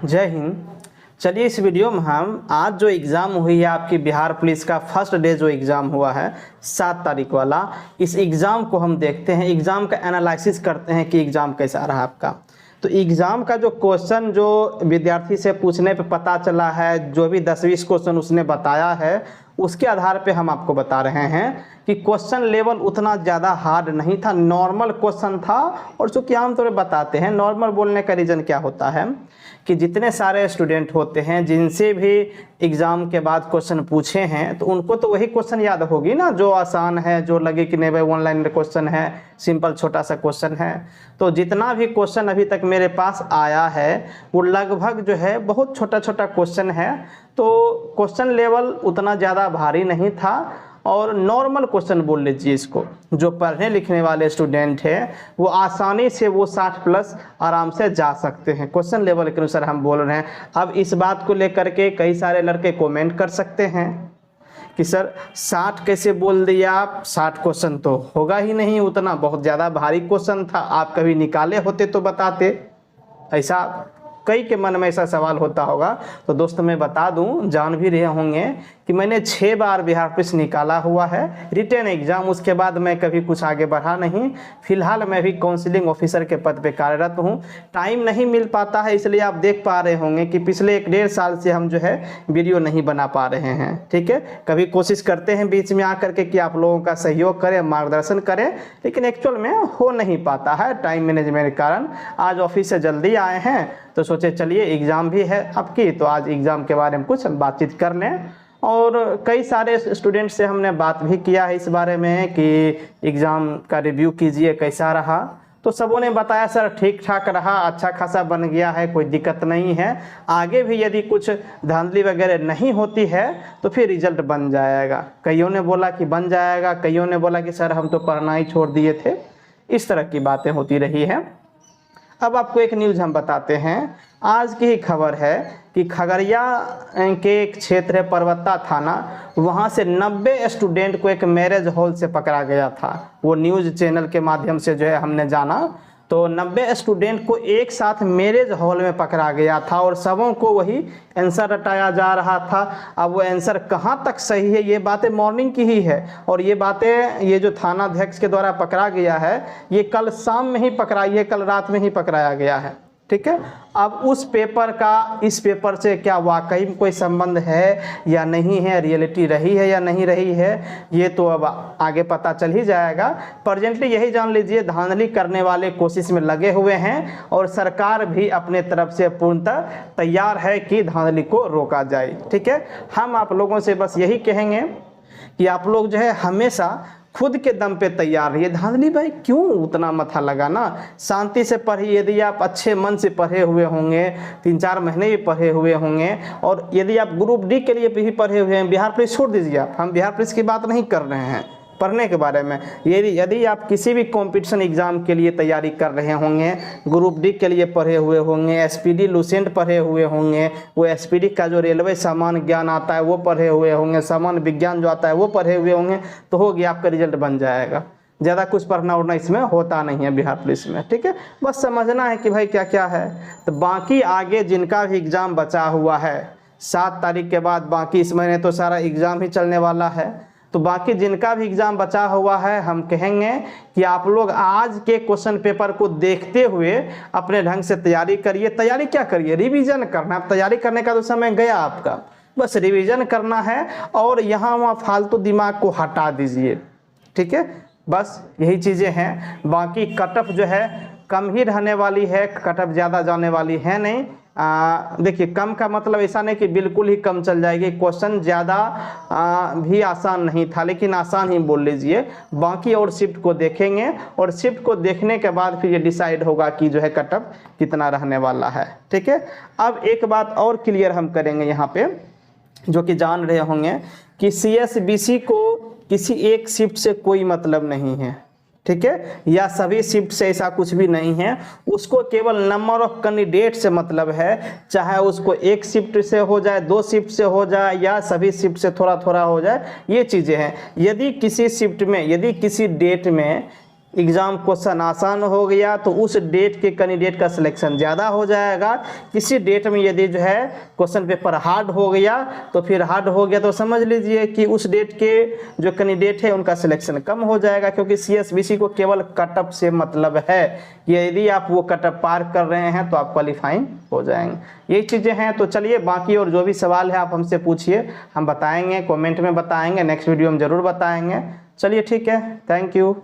जय हिंद। चलिए इस वीडियो में हम आज जो एग्ज़ाम हुई है आपकी बिहार पुलिस का फर्स्ट डे जो एग्ज़ाम हुआ है 7 तारीख वाला, इस एग्ज़ाम को हम देखते हैं, एग्ज़ाम का एनालिसिस करते हैं कि एग्ज़ाम कैसा रहा आपका। तो एग्ज़ाम का जो क्वेश्चन जो विद्यार्थी से पूछने पे पता चला है, जो भी 10-20 क्वेश्चन उसने बताया है, उसके आधार पे हम आपको बता रहे हैं कि क्वेश्चन लेवल उतना ज़्यादा हार्ड नहीं था, नॉर्मल क्वेश्चन था। और चूँकि आमतौर पर बताते हैं नॉर्मल बोलने का रीज़न क्या होता है कि जितने सारे स्टूडेंट होते हैं जिनसे भी एग्ज़ाम के बाद क्वेश्चन पूछे हैं तो उनको तो वही क्वेश्चन याद होगी ना, जो आसान है, जो लगे कि नहीं भाई ऑनलाइन क्वेश्चन है, सिंपल छोटा सा क्वेश्चन है। तो जितना भी क्वेश्चन अभी तक मेरे पास आया है वो लगभग जो है बहुत छोटा छोटा क्वेश्चन है। तो क्वेश्चन लेवल उतना ज़्यादा भारी नहीं था और नॉर्मल क्वेश्चन बोल लीजिए इसको। जो पढ़ने लिखने वाले स्टूडेंट हैं वो आसानी से वो 60+ आराम से जा सकते हैं, क्वेश्चन लेवल के अनुसार हम बोल रहे हैं। अब इस बात को लेकर के कई सारे लड़के कमेंट कर सकते हैं कि सर 60 कैसे बोल दिया आप, 60 क्वेश्चन तो होगा ही नहीं, उतना बहुत ज़्यादा भारी क्वेश्चन था, आप कभी निकाले होते तो बताते। ऐसा कई के मन में ऐसा सवाल होता होगा। तो दोस्तों मैं बता दूं, जान भी रहे होंगे कि मैंने 6 बार बिहार पुलिस निकाला हुआ है रिटन एग्ज़ाम, उसके बाद मैं कभी कुछ आगे बढ़ा नहीं। फिलहाल मैं भी काउंसलिंग ऑफिसर के पद पे कार्यरत हूं। टाइम नहीं मिल पाता है, इसलिए आप देख पा रहे होंगे कि पिछले 1-1.5 साल से हम जो है वीडियो नहीं बना पा रहे हैं। ठीक है, कभी कोशिश करते हैं बीच में आकर के कि आप लोगों का सहयोग करें, मार्गदर्शन करें, लेकिन एक्चुअल में हो नहीं पाता है टाइम मैनेजमेंट के कारण। आज ऑफिस से जल्दी आए हैं तो सोचे चलिए एग्ज़ाम भी है आपकी, तो आज एग्ज़ाम के बारे में कुछ बातचीत कर लें। और कई सारे स्टूडेंट से हमने बात भी किया है इस बारे में कि एग्ज़ाम का रिव्यू कीजिए कैसा रहा। तो सबों ने बताया सर ठीक ठाक रहा, अच्छा खासा बन गया है, कोई दिक्कत नहीं है। आगे भी यदि कुछ धांधली वगैरह नहीं होती है तो फिर रिजल्ट बन जाएगा। कईयों ने बोला कि बन जाएगा, कईयों ने बोला कि सर हम तो पढ़ना ही छोड़ दिए थे। इस तरह की बातें होती रही हैं। अब आपको एक न्यूज़ हम बताते हैं, आज की ही खबर है कि खगड़िया के एक क्षेत्र है परबत्ता थाना, वहां से 90 स्टूडेंट को एक मैरिज हॉल से पकड़ा गया था। वो न्यूज़ चैनल के माध्यम से जो है हमने जाना, तो 90 स्टूडेंट को एक साथ मैरिज हॉल में पकड़ा गया था और सबों को वही आंसर रटाया जा रहा था। अब वो आंसर कहाँ तक सही है, ये बातें मॉर्निंग की ही है। और ये बातें ये जो थाना अध्यक्ष के द्वारा पकड़ा गया है ये कल शाम में ही पकड़ाई है, कल रात में ही पकड़ाया गया है। ठीक है, अब उस पेपर का इस पेपर से क्या वाकई में कोई संबंध है या नहीं है, रियलिटी रही है या नहीं रही है, ये तो अब आगे पता चल ही जाएगा। प्रेजेंटली यही जान लीजिए धांधली करने वाले कोशिश में लगे हुए हैं और सरकार भी अपने तरफ से पूर्णतः तैयार है कि धांधली को रोका जाए। ठीक है, हम आप लोगों से बस यही कहेंगे कि आप लोग जो है हमेशा खुद के दम पे तैयार रहिए। धांधली भाई क्यों उतना मथा लगाना, शांति से पढ़िए। यदि आप अच्छे मन से पढ़े हुए होंगे, 3-4 महीने भी पढ़े हुए होंगे, और यदि आप ग्रुप डी के लिए भी पढ़े हुए हैं, बिहार पुलिस छोड़ दीजिए आप, हम बिहार पुलिस की बात नहीं कर रहे हैं पढ़ने के बारे में। यदि आप किसी भी कंपटीशन एग्ज़ाम के लिए तैयारी कर रहे होंगे, ग्रुप डी के लिए पढ़े हुए होंगे, एसपीडी लूसेंट पढ़े हुए होंगे, वो एसपीडी का जो रेलवे सामान ज्ञान आता है वो पढ़े हुए होंगे, सामान्य विज्ञान जो आता है वो पढ़े हुए होंगे, तो हो गया आपका रिजल्ट बन जाएगा। ज़्यादा कुछ पढ़ना उड़ना इसमें होता नहीं है बिहार पुलिस में। ठीक है, बस समझना है कि भाई क्या क्या है। तो बाकी आगे जिनका भी एग्ज़ाम बचा हुआ है 7 तारीख के बाद, बाकी इस महीने तो सारा एग्ज़ाम ही चलने वाला है, तो बाकी जिनका भी एग्ज़ाम बचा हुआ है हम कहेंगे कि आप लोग आज के क्वेश्चन पेपर को देखते हुए अपने ढंग से तैयारी करिए। तैयारी क्या करिए, रिवीजन करना। अब तैयारी करने का तो समय गया आपका, बस रिवीजन करना है और यहाँ वहाँ फालतू दिमाग को हटा दीजिए। ठीक है, बस यही चीज़ें हैं। बाकी कटअप जो है कम ही रहने वाली है, कटअप ज़्यादा जाने वाली है नहीं। देखिए कम का मतलब ऐसा नहीं कि बिल्कुल ही कम चल जाएगी, क्वेश्चन ज़्यादा भी आसान नहीं था, लेकिन आसान ही बोल लीजिए। बाकी और शिफ्ट को देखेंगे और शिफ्ट को देखने के बाद फिर ये डिसाइड होगा कि जो है कटअप कितना रहने वाला है। ठीक है, अब एक बात और क्लियर हम करेंगे यहाँ पे, जो कि जान रहे होंगे कि CSBC को किसी एक शिफ्ट से कोई मतलब नहीं है। ठीक है, या सभी शिफ्ट से ऐसा कुछ भी नहीं है, उसको केवल नंबर ऑफ कैंडिडेट से मतलब है। चाहे उसको एक शिफ्ट से हो जाए, 2 शिफ्ट से हो जाए, या सभी शिफ्ट से थोड़ा थोड़ा हो जाए, ये चीज़ें हैं। यदि किसी शिफ्ट में, यदि किसी डेट में एग्ज़ाम क्वेश्चन आसान हो गया तो उस डेट के कैंडिडेट का सिलेक्शन ज़्यादा हो जाएगा। किसी डेट में यदि जो है क्वेश्चन पेपर हार्ड हो गया तो फिर हार्ड हो गया तो समझ लीजिए कि उस डेट के जो कैंडिडेट है उनका सिलेक्शन कम हो जाएगा, क्योंकि CSBC को केवल कटअप से मतलब है कि यदि आप वो कटअप पार कर रहे हैं तो आप क्वालिफाइंग हो जाएंगे। यही चीज़ें हैं। तो चलिए बाकी और जो भी सवाल है आप हमसे पूछिए, हम बताएंगे, कमेंट में बताएंगे, नेक्स्ट वीडियो में ज़रूर बताएंगे। चलिए ठीक है, थैंक यू।